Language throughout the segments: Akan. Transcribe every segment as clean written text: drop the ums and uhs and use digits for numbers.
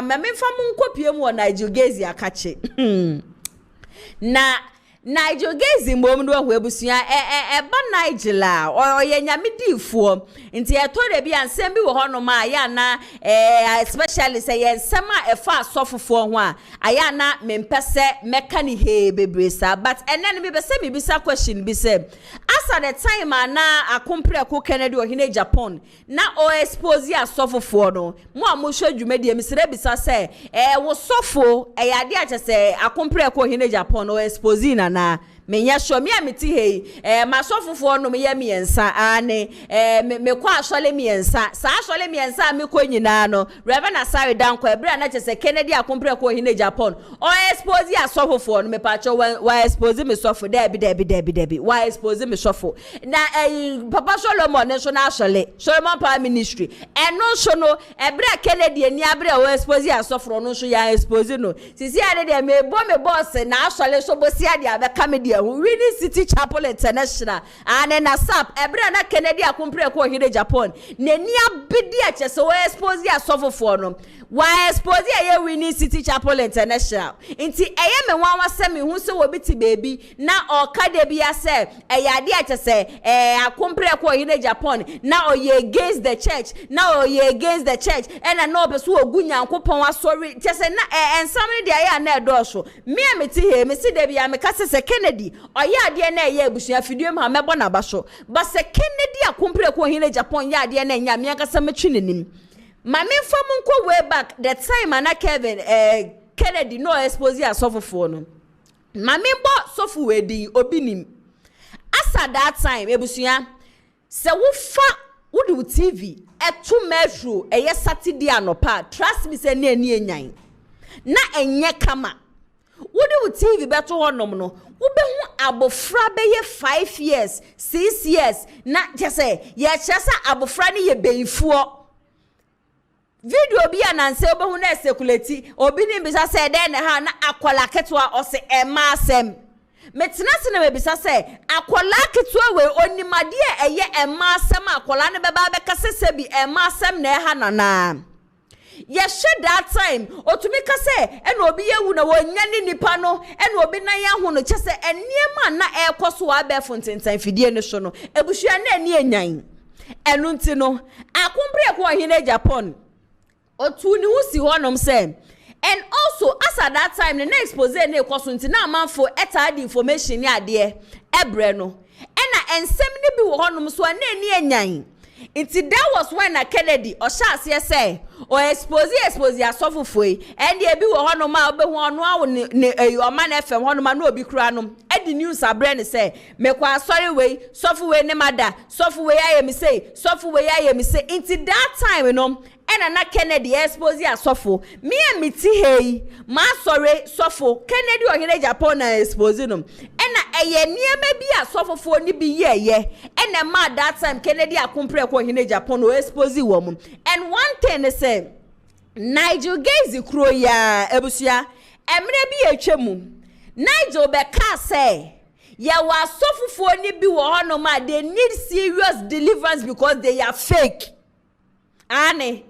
ma me fa mu nkopie mu NIGEL GAISIE akache na NIGEL GAISIE mbom do ho ebusua ba NIGEL a oye nyamedifo nti eto de bia nsem bi wo hono ma ya na especially say ensem a efa asofofo ho a aya na mempese mekani he bebresa but enen bi bese mi bisa question bi say as at the time na akompre ko Kennedy ohine Japan na o expose asofofo no mo amhwe dwumadi emisere bisa say wo sofo yade a chese akompre ko ohine Japan o expose na menya sho me ameti hei masofofo no me ya miensa ane me kwa asole miensa sa asole miensa me ko nyina no Reverend Asare danko ebra na chese Kennedy akompre ko ohine Japan o expose asofofo no me pa cho wa expose me sofo debi wa expose me sofo na Papa Solomon ne so na asole Solomon Power Ministry eno so no ebra Kennedy ani abra o expose asofo no so ya expose no sisi ade de me boss na asole so bosi ade abeka me Winning City Chapel International and na sap ebra na Kennedy akompre ko ohine Japan neni abidi a chese we expose asofofo no wa expose ye Winning City Chapel International nti eye me wan wasem hu se wo biti baby na okade bia se ade a chese akompre ko ohine Japan na oye against the church na oye against the church and na obeso ogunya nkopon asori chese na ensam de aya na edoso me ameti he me si de bia me kase se Kennedy oye ade na eye abusua fidie ma mebo na baso ba se Kennedy akompre ko ohine Japan ya ade na nya me akasa metwi nenim ma me fam nko way back the time ana Kevin Kennedy no expose asofofo no ma me bo sofu wedi obinim asa that time ebusua se wo fa wo TV etu metro eye Saturday anopa trust me se na ani enyan na enye kama wo TV beto honom no wo be hu abofra be ye 5 years 6 years na jese ye chese abofra ne ye beifuo video bi ananse obe hu na sekuleti obi ni bisa se den ha na akola ketwa ose ema asem metena se na bisa se akola ketwa we onimade eye ema asem akola ne beba be kasese bi ema asem na ha nana yes that time otumi kase ena obi yewu na wonya ni nipa no ena obi na ya hu no chese eniema na ekoso abefo ntentan fidie ne so no ebusua na eni enyan enu nti no akompre ko ohine Japan otu ni wusi honom say and also as at that time the next expose na ekoso nti na amanfo etad information ni ade ebre no ena ensem ni bi wo honom so na eni enyan. Inti that was when a Kennedy or Shas say or expose asofofo and ye bi wo hono ma obe hu ono awo your man FM hono ma no obi kura no e the news abre ne say me kwa sorry we sofo we ne mada sofo we ayemi say inti that time no ena na Kennedy expose asofo me amiti hey ma sorry sofo Kennedy ohine Japan na expose no ena eye niema bi asofofo ni bi ye ena ma that time Kennedy akompre ko ohine Japan o expose wo mu and one thing say NIGEL GAISIE kro ya ebusua emre bi atwemu NIGEL be ka say ya wa asofofo ni bi wo hono ma they need serious deliverance because they are fake ane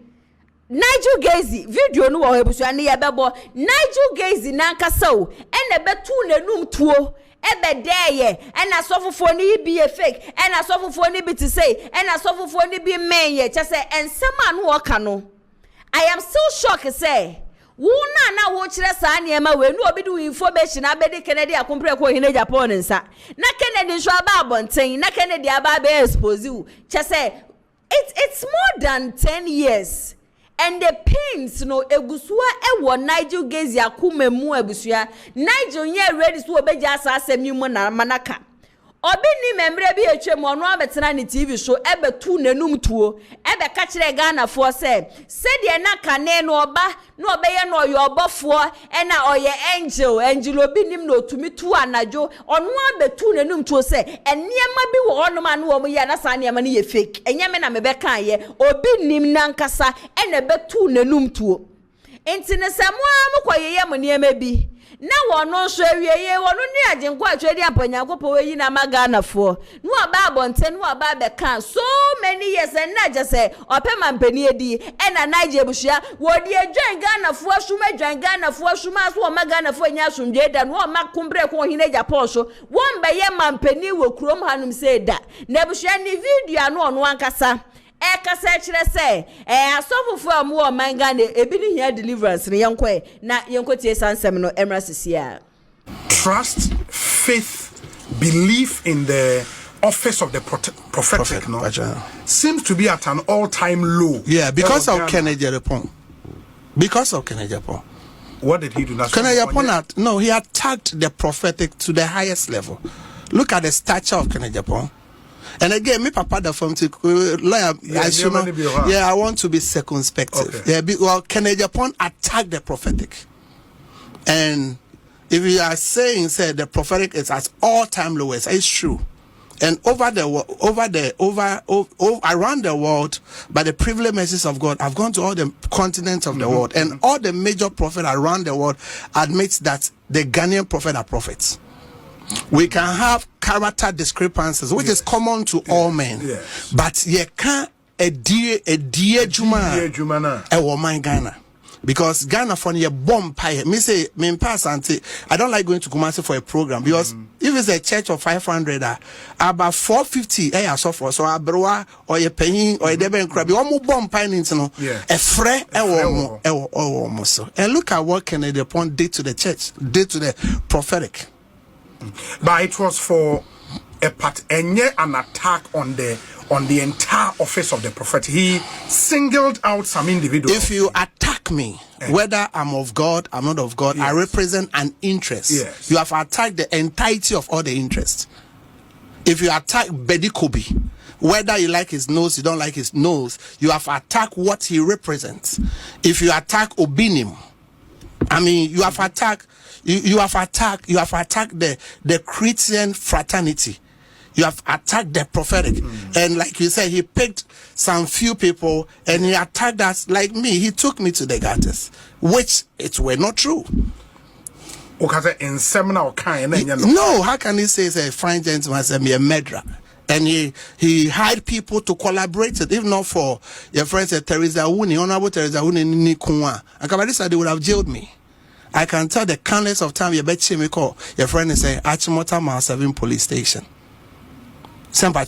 NIGEL GAISIE video no wo ebusua ne ya bebo NIGEL GAISIE nankasa o ene betu nanum tuo ebe deye ena sofofo ni bi e fake ena sofofo ni bi to say ena sofofo ni bi men ye chese ensema no woka no I am still shocked say wo na wo kire sa na ema we no obi do information abedi Kennedy akompre ko ohine Japan nsa na Kennedy nso aba abonten na Kennedy aba be expose you chese it's more than 10 years and the pains no egusua ewo NIGEL GAISIE akuma mu abusua NIGEL nye ready so obeja asasem ni mu na manaka obi ni membre bi etwem ono abetena ni TV show ebetu nanum tuo ebe ka kire Ghana fo se de na kane no oba no obeye no oyo obofo ena oye angel obi nim no otumi tu anajo ono abetu nanum tuo se eniema bi wo ono ma no wo ye na sa niema ne ye fake enyeme na mebe kan ye obi nim nankasa ena betu nanum tuo enti ne samwa mkoyeye mo niema bi na wono so awieye wono ni agenkwa atwedi apanyakopo we na magana fo no aba abonte no aba be kan so many years na je say opema mpani edi e na Nige bushia wodi adwan Ghana fo asuma adwan Ghana fo asuma so magana fo nya asumdwe da no makumbre ko hine Japan so won be ye mampani wo krom hanum say da na bushia ni video no ono ankasa kasa kire say asofofo amu o manga na ebi ni here deliverance ne yenko na yenko tie sansem no emra sisia. Trust, faith, belief in the office of the prophetic no seems to be at an all-time low. Yeah, because of Kennedy Japan. Because of Kennedy Japan. What did he do? Kennedy Japan, no, he attacked the prophetic to the highest level. Look at the stature of Kennedy Japan. And again, me papa the from to lawyer. I want to be circumspective. Okay. Yeah, well, Kennedy Japan attacked the prophetic, and if you are saying the prophetic is at all-time lowest, it's true. And around the world, by the privileged mercies of God, I've gone to all the continents of the world, and all the major prophets around the world admit that the Ghanaian prophets are prophets. We can have character discrepancies, which is common to all men, but you can't a dear Juma Ghana. Because Ghana for your bomb pie, me say me pass auntie. I don't like going to Kumasi for a program because if it's a church of 500, about 450, so for so abroa or your penny or a deben crab, you almost bomb pie into no a fre almost. And look at what Kennedy Upon did to the church, did to the prophetic. But it was for a part and an attack on the entire office of the prophet. He singled out some individuals. If you attack me, whether I'm of God, I'm not of God, I represent an interest. You have attacked the entirety of all the interests. If you attack Bedi Kobi, whether you like his nose, you don't like his nose, you have attacked what he represents. If you attack Obinim, I mean, you have attacked the Christian fraternity. You have attacked the prophetic. And like you said, he picked some few people and he attacked us like me. He took me to the gutters, which it were not true. No, how can he say he's a fine gentleman and be a murderer? And he hired people to collaborate it, if not for your friend Teresa Wuni, Honorable Teresa Wuni Nikwa. And Kabadisa, they would have jailed me. I can tell the countless of time you bet me call your friend is saying Achimota Mile 7 police station. A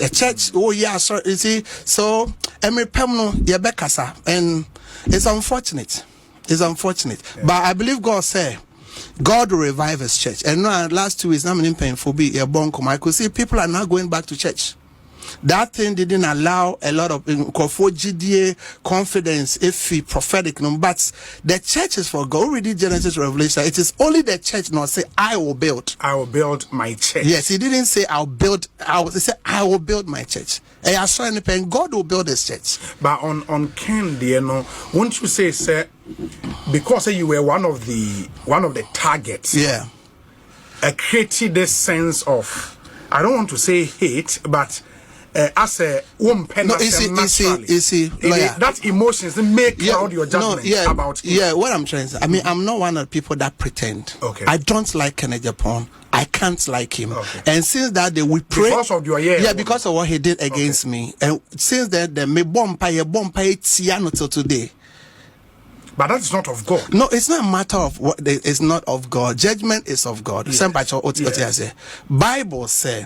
church, oh yeah, so you see, so Emery Pemno Yebekasa, and it's unfortunate. It's unfortunate. But I believe God said God will revive his church. And now last 2 weeks, I'm in pain for be a bonkom. I could see people are now going back to church. That thing didn't allow a lot of confidence if he prophetic. But the church is for God. Already Genesis Revelation. It is only the church not say I will build my church. Yes, he didn't say he said I will build my church. And I saw in the pen, God will build his church. But on Ken, you know, won't you say, sir, because you were one of the targets, created this sense of, I don't want to say hate, but as a woman, that emotions make cloud your judgment about him. Yeah, what I'm trying to say, I mean, I'm not one of the people that pretend. Okay. I don't like Kennedy Japan. I can't like him. Okay. And since that day, we pray. Because of your because of what he did against me. And since then, me bomb tiano till today. But that is not of God. No, it's not a matter of what. It's not of God. Judgment is of God. Yes. Bible say.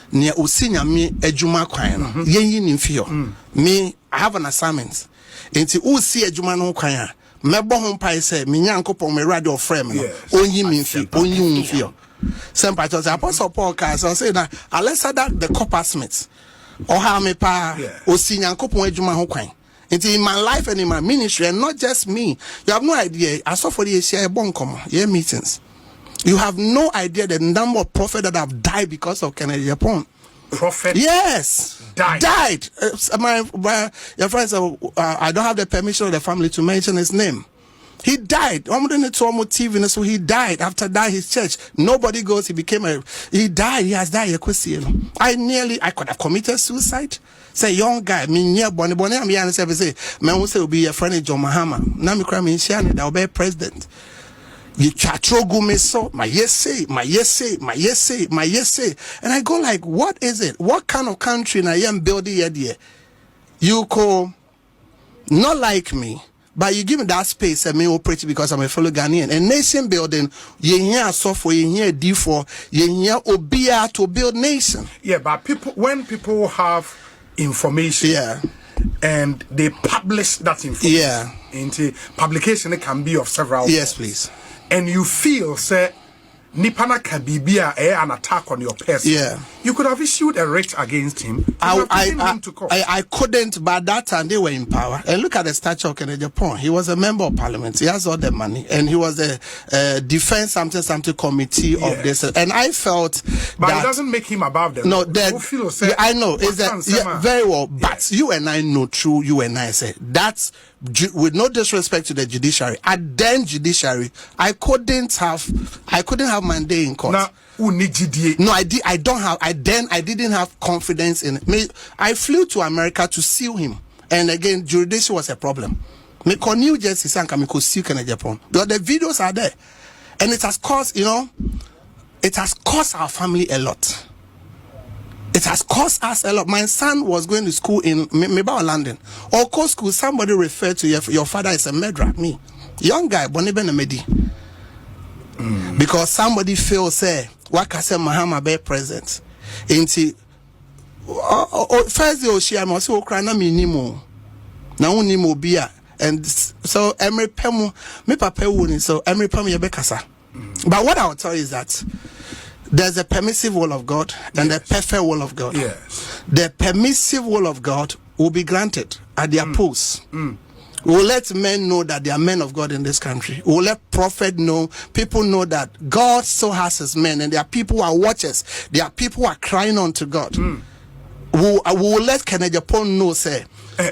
Near usinya me ejuma kwan yenyi nimfio me I have an assignment enti usi ejuma no kwan mebo ho pai say me nyankopon me radio frame no onyi nimfio sempa to say Apostle Paul can say na Alexander the coppersmith or how me pa osi nyankopon ejuma ho kwan enti in my life and in my ministry, and not just me, you have no idea. I saw for the share bonkom meetings. You have no idea the number of prophets that have died because of Kennedy Japan. Prophet? Yes. Died. Your friends, I don't have the permission of the family to mention his name. He died. TV, so he died. After that, his church. Nobody goes. He died. He has died. I could have committed suicide. Say young guy, me near Bonnie, I'm here and say, man, will be a friend of John Mahama. Now me cry me that will be president. You chatrogu me so my yes say. And I go like, what is it? What kind of country I am building here? You call not like me, but you give me that space and me operate because I'm a fellow Ghanaian. And nation building, you hear software, you hear D4, you hear Obia to build nation. Yeah, but when people have information, and they publish that information into publication, it can be of several. Yes, please. And you feel, say, Nipana Kabibia an attack on your person. Yeah. You could have issued a writ against him. I couldn't, but that time they were in power. And look at the statue of AGYAPONG. He was a member of parliament. He has all the money. And he was the defense something committee of this. And I felt but that, it doesn't make him above them. No, that, I know. Is that very well. But you and I know true, you and I say that's with no disrespect to the judiciary. At then judiciary, I couldn't have my day in court. Now, no, I didn't have confidence in me. I flew to America to sue him, and again, jurisdiction was a problem. Me call New Jersey sanka me could sue AGYAPONG because the videos are there, and it has cost our family a lot. It has cost us a lot. My son was going to school in Mebao, London. Or school, somebody referred to your father is a murderer. Me, young guy, Bonibene Medi. Because somebody feels say what can say Mahama be present. Inti first day she must say cry na minimo. Na unimo bia. And so Emery Pemu, me papa wuni, so Emery Pemu yebekasa. But what I will tell you is that there's a permissive will of God and a perfect will of God. Yes. The permissive will of God will be granted at their posts. We'll let men know that they are men of God in this country. We'll let prophet know, people know that God still has his men, and there are people who are watchers. There are people who are crying unto God. We'll let AGYAPONG know, say,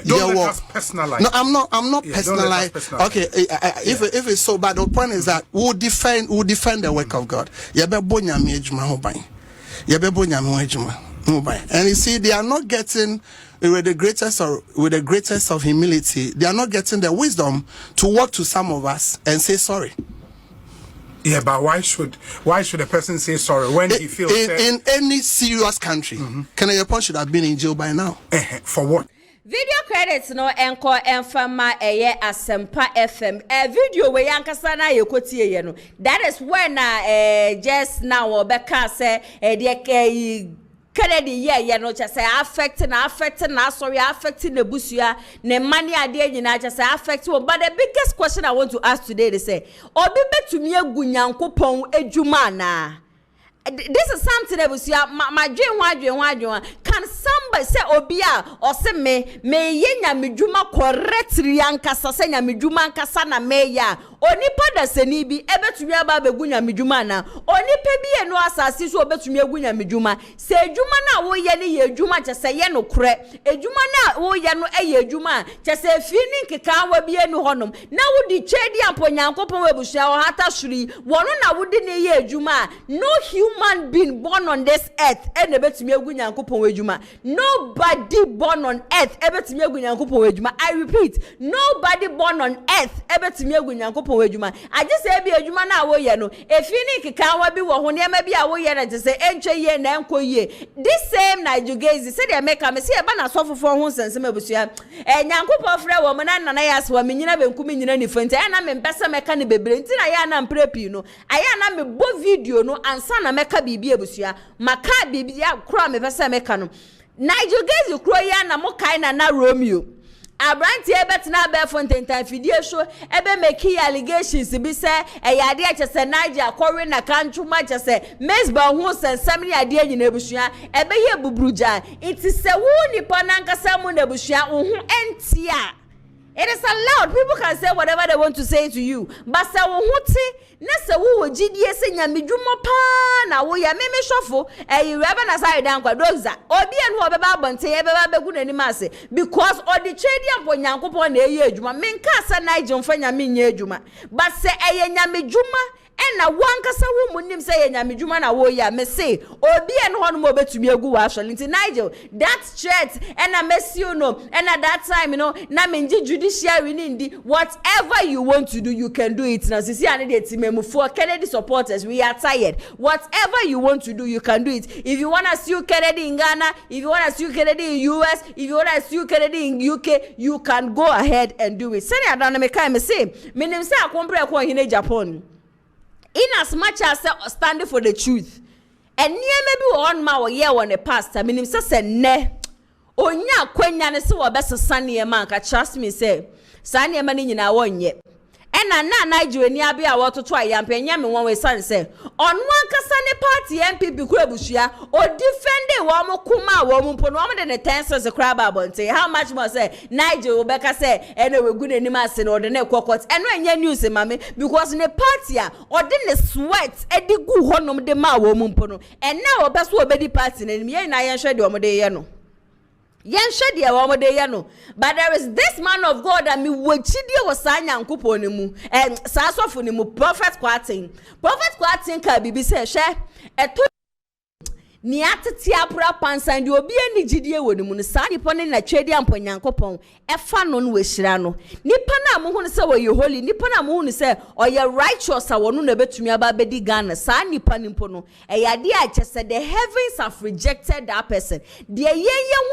don't let us personalize. No, I'm not personalized. Okay, if it's so bad, the point is that we'll defend the work of God. And you see, they are not getting with the greatest of humility. They are not getting the wisdom to walk to some of us and say sorry. Yeah, but why should a person say sorry when he feels in any serious country? AGYAPONG should have been in jail by now. For what? Video credits no encore enfama Asempa FM. Video we yankasa na yekotie ye no. That is when just now Obeka say the Kennedy yeah no just say affecting sorry affecting the busua ne money ade nyina just say affect but the biggest question I want to ask today they say obi betumi agu Nyankopon adwuma na. This is something that was my dream. Can somebody say Obia or say me yenya midjuma correctly ankasa say nya midjuma ankasa na meya onipa da seni bi ebetumi aba begunya midjuma na onipa bi eno asase so obetumi agunya midjuma se edjuma na wo ye ne ye edjuma che se ye no kore edjuma na wo ye no eye edjuma che se fini keka wa bi enu honom na wo di chedi ampo Nyankopon webusua o hata shuri wono na wo di ne ye edjuma no human being born on this earth and ebetumi agu Nyankopon wejuma. Nobody born on earth ebetumi agu Nyankopon wejuma. I repeat, nobody born on earth ebetumi agu Nyankopon wejuma. I just say bi ejuma na wo ye no efini keka wa bi wo ho ne ma bi a wo ye na je say entwe ye na enko ye. This same NIGEL GAISIE say dey make am say e ba na sofofo ho sensem abusua. Nyankopon frɛ wo na nana ya so me nyina benku me nyina ni fenti ya na me mpesa meka ne bebre nti na ya na mprepi no aya na me bo video no ansa na meka bibi abusua maka bibi ya kro me pesa meka no NIGEL GAISIE kro ya na mo kai na Romeo Abranti ebetna be fontentan fidie show ebe make allegations bi say eyade a chese Nigel akore na kantuma chese mesba ho sensam ni ade anyina ebusua ebe ye bubruja iti se wo nipa nankasa mu na ebusua wo ho entia. It is allowed. People can say whatever they want to say to you. But say wo huti na se wo gidie se nyamedwuma pa na wo ya meme shofo reba na say dan kwa doza. Obi enu obeba abonte ye beba begu nanim ase because odi chedi ampo Nyankopon na eye adwuma. Menka sa Nigel mfa nyame nya adwuma. But say eye nyamedwuma na wankasa wo munim say ye nyamedwuma na wo ya me say obi en ho no mo betumi agu wa hwale nti Nigel that threat na mesi you know and at that time you know na menji judiciary ni ndi whatever you want to do you can do it na sisi ane de timemu for Kennedy supporters we are tired whatever you want to do you can do it if you want to sue Kennedy in Ghana if you want to sue Kennedy in US if you want to sue Kennedy in UK you can go ahead and do it sani adana me kai me say menim say akompre ko hine Japan in as much as standing for the truth and near maybe on my year on the past I mean say ne onya kwanya ne se wo besa sane man ka trust me say sane man ni nyina wonye ena na Nigel ni abia wototo ayampe nya me won we san say on one kasa ne party MPP kura bushia o defend wo mo kuma wo mo mpo no mo de ne tenses kura ba bonte how much more say Nigel obeka say ene we gu nanim ase no de ne kokot eno enya news mame because ne party a o de ne sweat edi gu honom de ma wo mo mpo no ena obeso obedi party nanim ye na yen hwe de o mo de ye no but there is this man of God that me wachidie was sanyankopon ni mu sasofo ni mu prophet kwatin ka bibi se hwe eto ni atete apra pansan de obi ani gidie woni mu no sa nipa ne na twedi amponyankopon efa no no wehira no nipa na mo hu se wo ye holy nipa na mo hu se oye righteous a wono na betumi aba bedi Ghana sa nipa nimpo no eyade a chese the heavens have rejected that person de ye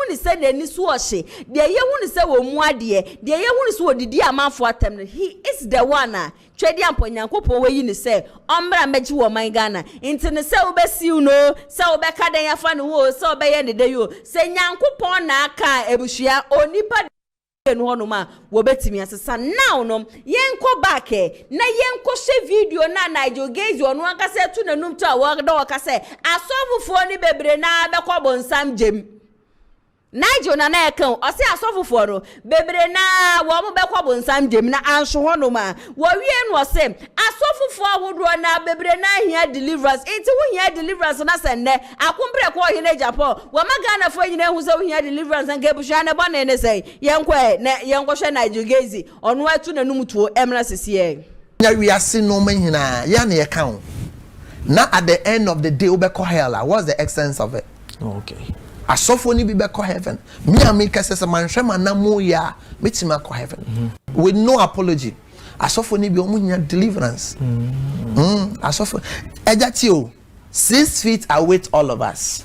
hu se na ni so ohye de ye hu se wo mu ade de ye hu se wo didi amanfo atem no he is the one twedi amponyankopon we yi ni se ombra meji wo man Ghana inti ne se wo besi no se wo beka den ya fa no wo se wo be ye ne de yo se nyankopon na aka ebuhia onipa no hono ma wo betimi asesa now no yenko back na yenko she video na Nigel Gaisie ono aka se tu nanum to a wo da wo ka se asofufo ni bebre na be kwabo nsam jem Nigel na na ekan o se asofufo no bebre na wo mo be kwabo nsam jem na anso hono ma wo wie no se asofufo awodo na bebre na hia deliverance enti wo hia deliverance na se ne akompre ko hia Japan wo magana fo nyina hu se wo hia deliverance nka busha ne bone ne se yenko hwe Nigel Gaisie ono atu nanum tuo emra sesiye nya wi ase no man hina ya na ye kan na at the end of the day we be call hell what's the essence of it Okay. asofo ni bi be call heaven me am kase se man hwe manamo ya metima call heaven with no apology asofo ni bi o munya deliverance asofo ejati o 6 feet await all of us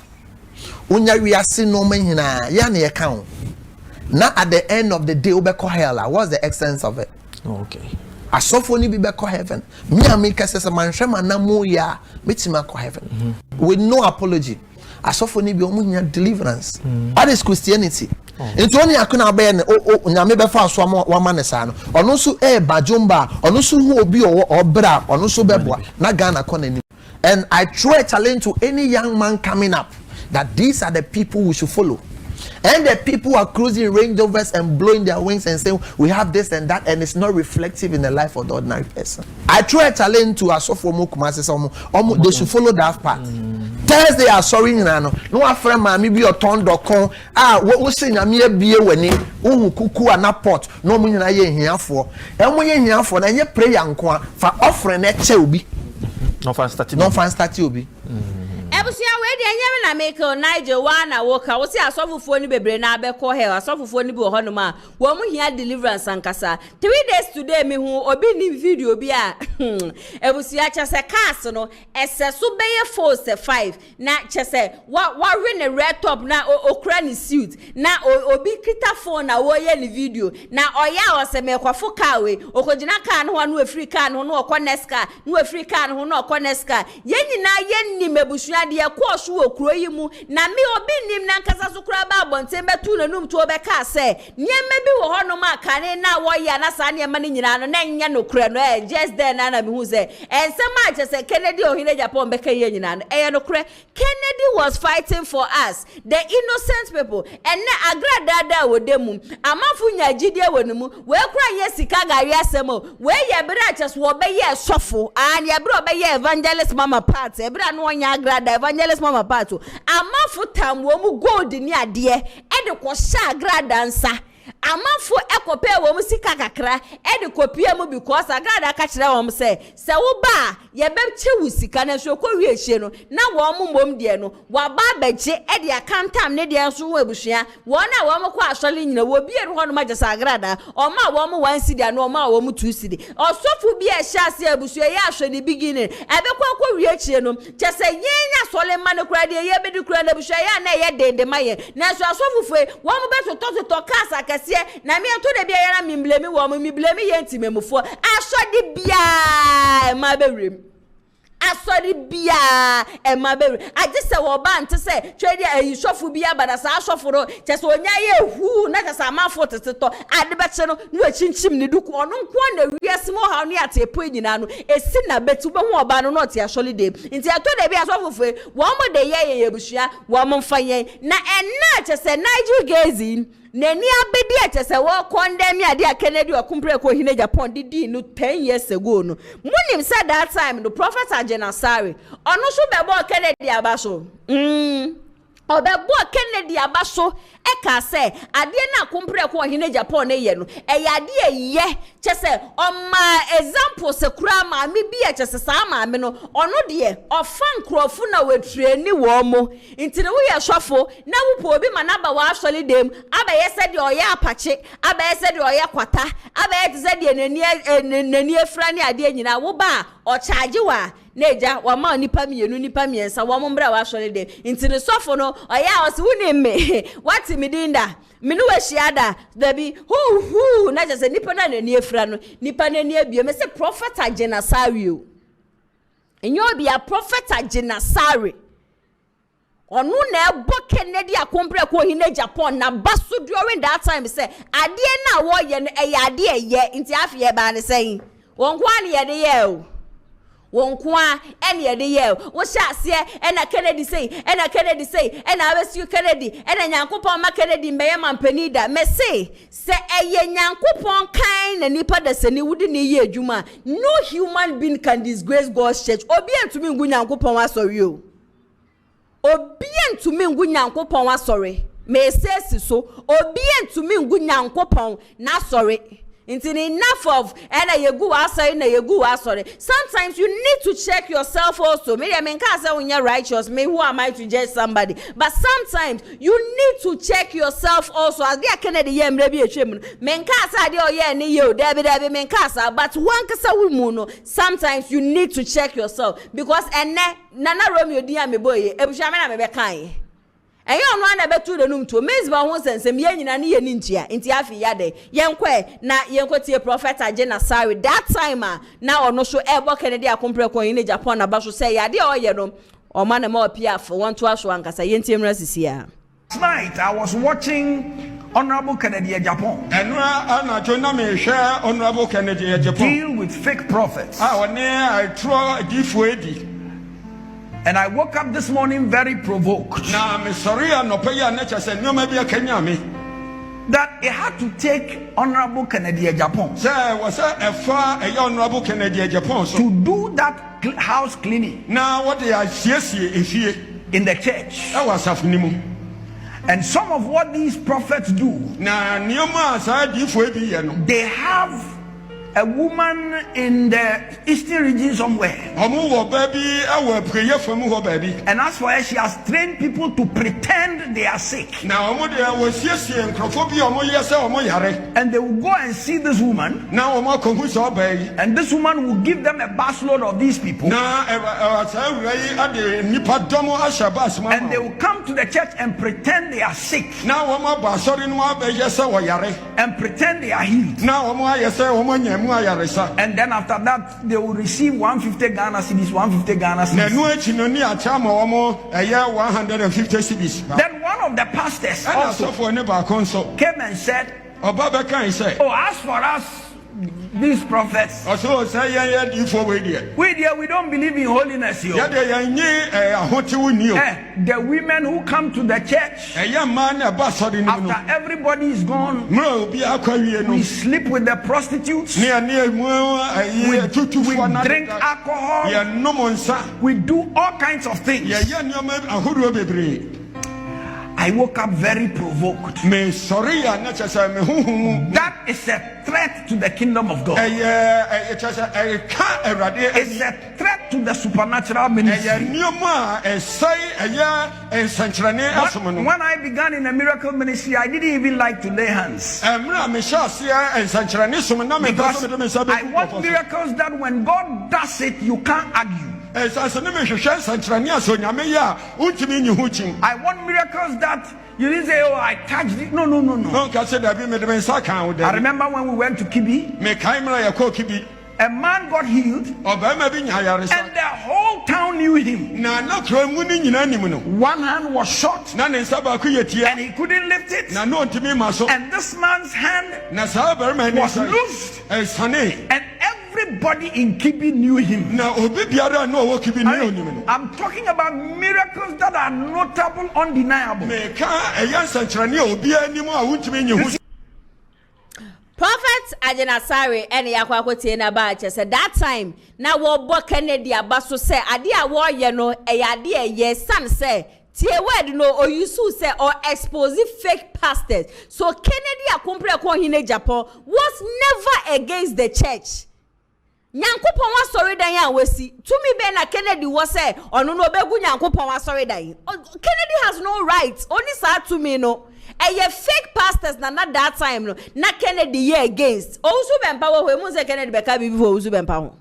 unya wi ase no man hina ya na ye kan na at the end of the day we be call hell what's the essence of it Okay. asofo ni bi be call heaven me am kase se man hwe manamo ya metima call heaven with no apology asofo ni bi o munya deliverance that is Christianity into oni akuna be ne nyame be fa so wa ma ne sa no ono so bajumba ono so hu obi obra ono so beboa na Ghana konani and I throw a challenge to any young man coming up that these are the people we should follow. And the people are cruising Range Rovers and blowing their wings and saying we have this and that, and it's not reflective in the life of the ordinary person. I throw a challenge to Asofo Kumasi, they should follow that path. Thursday are sorry no afre ma mi bi oton dokon wo se nyame abie wani wo kuku ana pot no mo nyina ye hiafo e mo ye hiafo na nye prayer nko a fa offering na che obi no fan start obi ebusia we de anyame na make Nigel wana woka wo se asofufo ni bebre na abekọ he asofufo ni bi ho no ma wo mu hia deliverance ankasa 3 days today me hu obi ni video bi a ebusia chese cars no ese so beye 4 na chese wa we ne red top na okra ni suit na obi kita phone na wo ye ni video na oya o se me kwafo car we okojina car no no free car no no okoneska no free car no no okoneska ye nyina ye ni mebusia de yakwoso wo kuro yi mu na me obi nim na nkasa so kura ba bonte betu nanum to be ka se nyema bi wo hono ma kane na wo ya na sa ne ma ni nyina no na nya no kura no just there na me hu se ensema che se Kennedy ohine Japan be ka ye nyina no no kura Kennedy was fighting for us the innocent people and na agradada wo dem amafu nya gidie wonu mu we kura ye sika gari asemo we ye bra che so be ye sofo and ye bra be ye evangelist mama part e bra no nya agrada evangelist mama pato amafu tam wo mu gold ni ade e de ko sha agrada nsa Amanfo ekope wo mu sika kakra e de kopia mu because agrada ka kire wo mu se wo ba ye beche wo sika na so ko wie hie no na wo mu mom de no wa ba beche e de akantam ne de so wo abusua wo na wo mu ko asole nyina wo bie no no magesa agrada o ma wo mu 1 cedi na o ma wo mu 2 cedi osofu bi e hia se abusua ye ahwe ne beginning e be ko wie hie no chese yenya sole ma ne kura de ye be de kura na abusua ya na ye dende maye na so asofu fue wo mu be to kasa kase na me to de bia ya na me blame wo mo me blame ye ntimemufo asode bia ma bewrem asode bia e ma bewrem agise wo ba nte se twede ayi sofu bia bada sa asofo ro chese onya ye hu na chese amafo teteto ade beche no no achinchim ne duku ono nko na wiase mo ha no atepo nyina no esi na betu be hu oba no not ya holiday nti ato de bia asofo fe wo mo de ye busua wo mo mfa yen na enna chese Nigel Gaisie Neni abedi etese wo condemn ya dia Kennedy okumpre ko hine Japan didi no 10 years ago no munim said that time the prophet AGYIN ASARE ono so bebo Kennedy abaso obebo Kennedy abaso e ka se ade na akumpre ko hine Japan ne ye no e ya de ye chese oma example se kura ma me bia chese sa ma me no ono de ofan krofu na wetreni wo mo ntine wo ye swafo na wo po obi manaba wa asole dem aba ye se de oye apache aba ye se de oye kwata aba ye se de nani efra ne ade nyina wo ba o charge wa neja wa ma nipa miensa wa mombra wa asole dem ntine swafo no oye o se wuni me wati midinda minu we shiada dabi hu na just nipa na nani efra no nipa nani abie me se prophet AGYIN ASARE o enyo bi a prophet AGYIN ASARE onu na ebo Kennedy akompre ko hine Japan na baso during that time say ade na wo ye no ade ye nti afie ba ne sei won kwa ne ye de ye o won kwa ene ye de ye wo sha ase ena Kennedy sei ena abesu Kennedy ena Nyankopon ma Kennedy meye mampani da me sei se eye Nyankopon kan na nipa da sani wudi ne ye adwuma no human being can disgrace God's church obi antumi ngu Nyankopon asori o obi antumi ngu Nyankopon asori me sesi so obi antumi ngu Nyankopon na asori. Enough of and sometimes you need to check yourself also. Maybe I mean can't say when you're righteous, maybe who am I to judge somebody? But sometimes you need to check yourself also. As they are Kennedy yem maybe a chim. Men casa de ye ni yo Debbie men casa, but one casa wumuno. Sometimes you need to check yourself because nana Romeo dia me boy, ebushamena me bekai. Eyo no na betu de num to mezba ho sensem ye nyina ne ye nintia nti afi ya de yenkwe na yenkotie prophet AGYIN ASARE that time na ono so ebo Kennedy akompre ko yin Japan na ba so say ya de oye no o ma na ma opia for want to aso ankasa yentie mra sisia. Tonight I was watching Honorable Kennedy Japan Honorable Kennedy Japan deal with fake prophets. And I woke up this morning very provoked. That it had to take Honorable Kennedy Japan to do that house cleaning in the church. And some of what these prophets do, they have a woman in the eastern region somewhere. And as for her, she has trained people to pretend they are sick. And they will go and see this woman. And this woman will give them a busload of these people. And they will come to the church and pretend they are sick. And pretend they are healed. And then after that, they will receive 150 Ghana cedis, 150 Ghana cedis. Then one of the pastors also came and said, oh, as for us, these prophets, we don't believe in holiness. The women who come to the church after everybody is gone, we sleep with the prostitutes, we drink alcohol, we do all kinds of things. I I woke up very provoked. Me sorry ya na chasa me huhu. That is a threat to the kingdom of God. It's a threat to the supernatural ministry. When I began in a miracle ministry, I didn't even like to lay hands. Because I want miracles that when God does it, you can't argue. I want miracles that you didn't say, oh, I touched it. No. I remember when we went to Kibi, a man got healed, and the whole town knew him. One hand was shot, and he couldn't lift it. And this man's hand was loosed, and everybody in Kibi knew him. I'm talking about miracles that are notable, undeniable. Prophet AGYIN ASARE ene yakwa kotie na ba che say that time na wo bo Kennedy abaso say ade a wo ye no e ade ye san say tie word no o use say or expose fake pastors. So Kennedy akompre ko hine Japan was never against the church. Nyankopon wa sori dan ya wasi tumi be na Kennedy was say ono no begu Nyankopon wa sori dan. Kennedy has no rights only sa to me no. A fake pastors na that time no na Kennedy ye against ozu bempa wo mu say Kennedy beka bibi for ozu bempa ho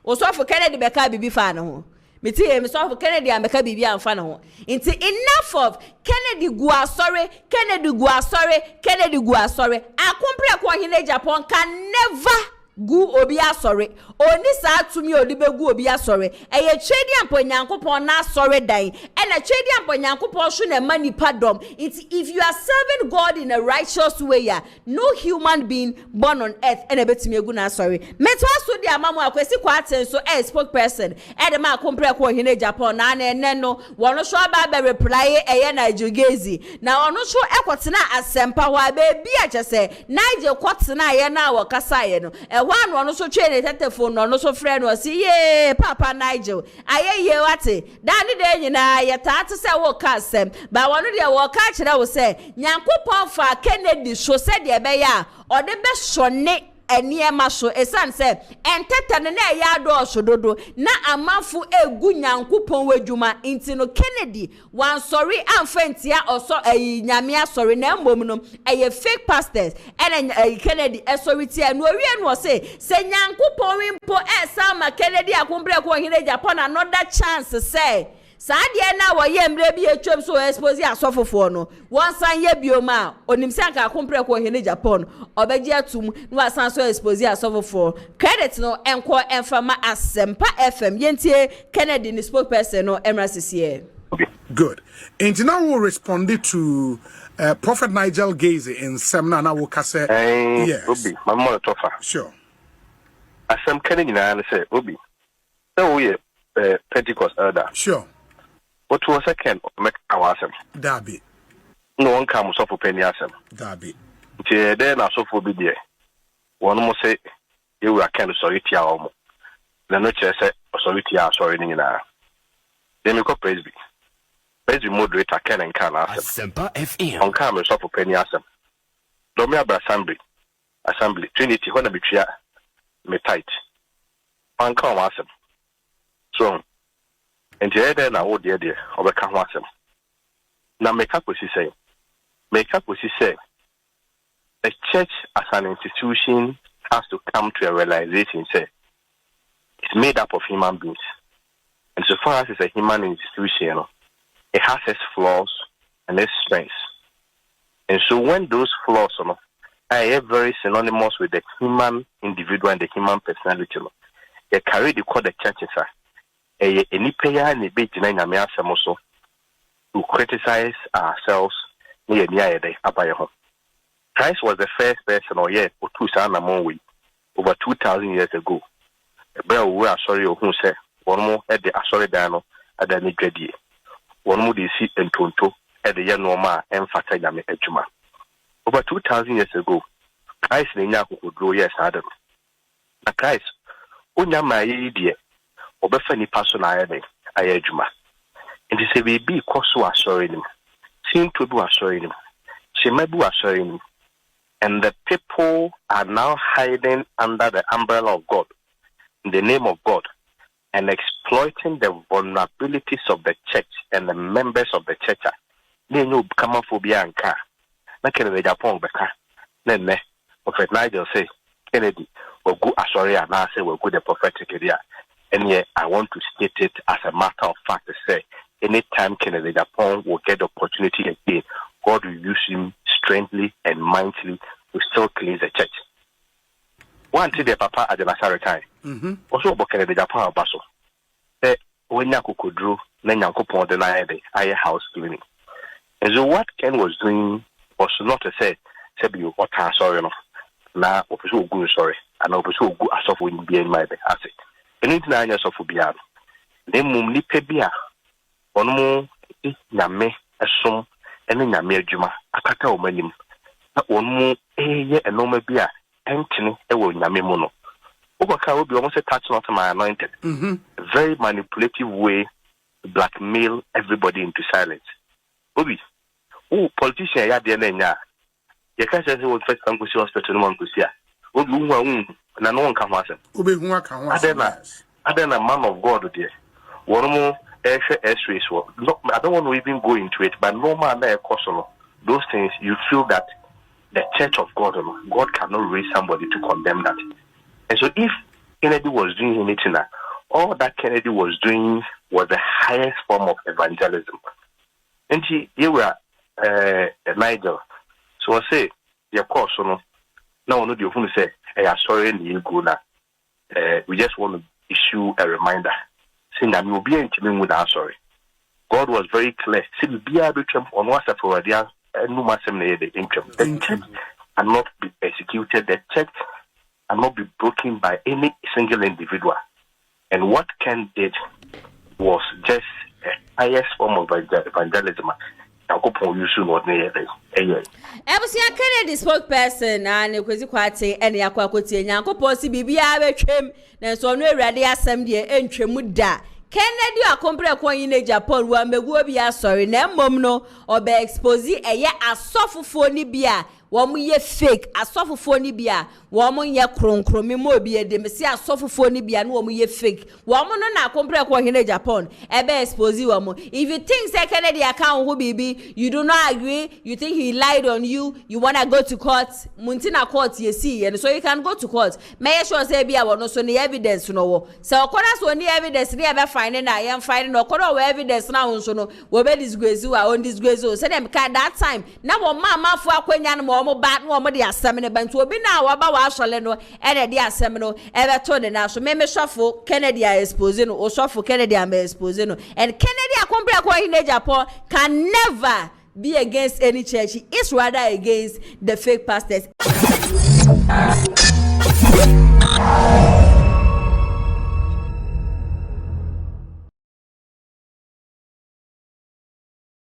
oso for Kennedy beka bibi fa na ho meti e so for Kennedy ameka bibi amfa na ho nti enough of Kennedy gu asore akompre ko hine Japan can never gu obi asore oni sa tumi odi begu obi asore eye twedi ampo Nyankopon na asore dan e na twedi ampo Nyankopon hwo na mani padom. If you are serving God in a righteous way, no human being born on earth and betimi egu na asore meto aso di amamu akwesi kwa aten so spokesperson e de ma compare ko hine Japan na ene no wono so aba reply eye NIGEL GAISIE na ono so ekotena asempa wa ba bia chese NIGEL kwotena ye na wakasa ye no one no so train telephone no so friend was ye Papa NIGEL aye ye wate dani de nyina ye ta to say wo ka asem ba wono de wo ka kire wo say Nyankopon fa Kennedy so say de be ya o de be sone eniema so esan se entetane na ya do osododo na amafu egu Nyankopon wadwuma inti no Kennedy wan sorry amfantia oso nyame asori na mbom no fake pastors and Kennedy sorry tia no wie no say Nyankopon wimpo sama Kennedy akompre ko hine Japan another chance say Sadia na wo ye mre bi etwem so expose asofofo no won san ye bioma onim se anka akompre ko hene Japan obeji atum no asan so expose asofofo credit no enko enfama Asempa FM yentie Kennedy ni spokesperson no emrasisiye. Good. And now we'll respond to Prophet NIGEL GAISIE in Semna na wo kase yes. Obi mama tofa. Sure. Asem Kennedy na say Obi. So we Pentecost elder. Sure. What was second make our asem? Dabi. No one comes off penny asem. Dabi. Then I so for be there. One more say you were kind of sorry tia omo. The no chair say sorry tia sorry ni na. Then you go praise be. Praise be moderator Ken and can asem. Asempa FM. On come so for penny asem. Domia bra assembly Trinity when be tria me tight. On come asem. So and the na wo de obeka ho asem na make up say the church as an institution has to come to a realization say it's made up of human beings, and so far as it's a human institution, it has its flaws and its strengths, and so when those flaws are very synonymous with the human individual and the human personality, they carry the call the churches any payer ni be jina nyame asem so to criticize ourselves near day abaye ho. Christ was the first person or yeah to sana monwe over 2,000 years ago. Ebra we are sorry who say one more at the asori dano at the nigredie. One more de si entonto at the yanoma emfata nyame adwuma. Over 2,000 years ago, Christ ni nyako kodro yes Adam. Na Christ onyama yi die obefa ni person ayede ayedwuma. Nti se be bi koso asori nim seem to be assuring him. She may be assuring him. And the people are now hiding under the umbrella of God, in the name of God, and exploiting the vulnerabilities of the church and the members of the church. They know Kamaphobia and car. Na Kennedy Japong Beka. Then Prophet Nigel say Kennedy will go Asare and I say we'll go the prophetic area. And yet I want to state it as a matter of fact to say anytime Kennedy Japong will get the opportunity again, God will use him strangely and mightily to still cleanse the church. One thing the Papa AGYIN ASARE time. Also about Kennedy Japong Basso. When Yaku drew, then Yankopon denied the house cleaning. And so what Ken was doing was not to say you or sorry no. Now opeso go sorry and opeso go asofu in be in my asset. Anything I just of biano. Then mum ni pebia. Onmo nyame esom ene nyame adwuma akata o manim. Na onmo eye enoma bia entene e wo nyame mu no. Oboka obi almost touch not my anointed. A very manipulative way to blackmail everybody into silence. Obi, politician ya de na you can't say what first come to hospital no one to see. Obi hu na no one come asem. Obi hu aka ho asem. Adena man of God there. One more x-rays. I don't want to even go into it, but normal na ekoso those things you feel that the church of God, God cannot raise somebody to condemn that. And so if Kennedy was doing anything, all that Kennedy was doing was the highest form of evangelism. And here we are, Nigel. So I say, of course, no, now no, you say, hey, sorry, you go now. We just want to issue a reminder saying that we will be intimate with our sorry. God was very clear. See, be able to on WhatsApp for the church and not be executed. The church and not be broken by any single individual. And what Ken did was just the highest form of evangelism. Ebusia Kennedy spokesperson and Kwesi Kwate and Yakwakotie Nyankopon si bibia betwem na so no awurade asem de entwemu da Kennedy akompre kwa yin Japan wa megu obi asori na mmom no oba expose eye asofofo ni bia womu ye fake asofofo ni bia womu ye kronkromi mo obi edem si asofofo ni bia no womu ye fake womu no na akompre kwa yin Japan ebe expose womu. If you think say Kennedy account who bibi you do not agree, you think he lied on you, you want to go to court, muntina court ye see, and so you can go to court. May sure say bia wono so ni evidence no wo so okona so ni evidence ni ebe finding na I am finding okona wo evidence na wonso no wo be disgrace wa on disgrace o say dem ka that time na wo mama fu akwanya no mo bad no mo de asem ne bantu obi na wa ba wa asole no e de asem no e be to de na so me shofo Kennedy a expose no o shofo Kennedy am expose no, and Kennedy akompre kwa in Japan can never be against any church. He is rather against the fake pastors.